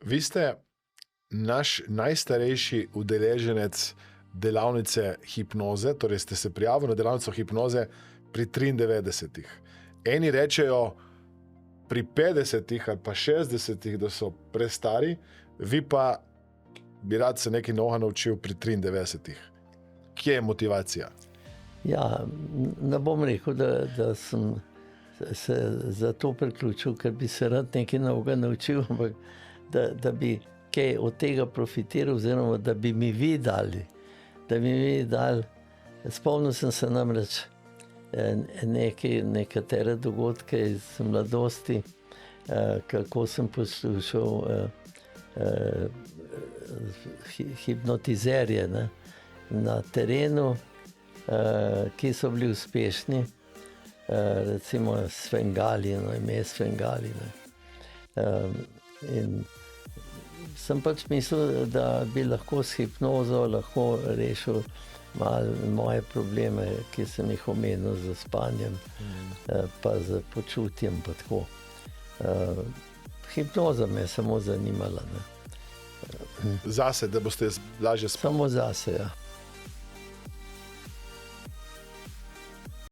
Vi ste naš najstarejši udeleženec delavnice hipnoze, torej ste se prijavili na delavnico hipnoze pri 93. Eni rečejo pri 50 ali pa 60, da so prestari, vi pa bi rad se nekaj novega naučil pri 93. Kje je motivacija? Ja, ne bom rekel, da sem se za to priključil, ker bi se rad nekaj novega naučil, ampak da bi kaj od tega profitiral, oziroma da bi mi vi dali. Spomnil sem se namreč nekatere dogodke iz mladosti, kako sem poslušal hipnotizerje na terenu, ki so bili uspešni, recimo Svengali, ime Svengali. In sem pač mislil, da bi lahko s hipnozo lahko rešil malo moje probleme, ki sem jih omenil z spanjem, pa z počutjem, pa tako. Hipnoza me je samo zanimala. Zase, da boste lažje spali? Samo zase, ja.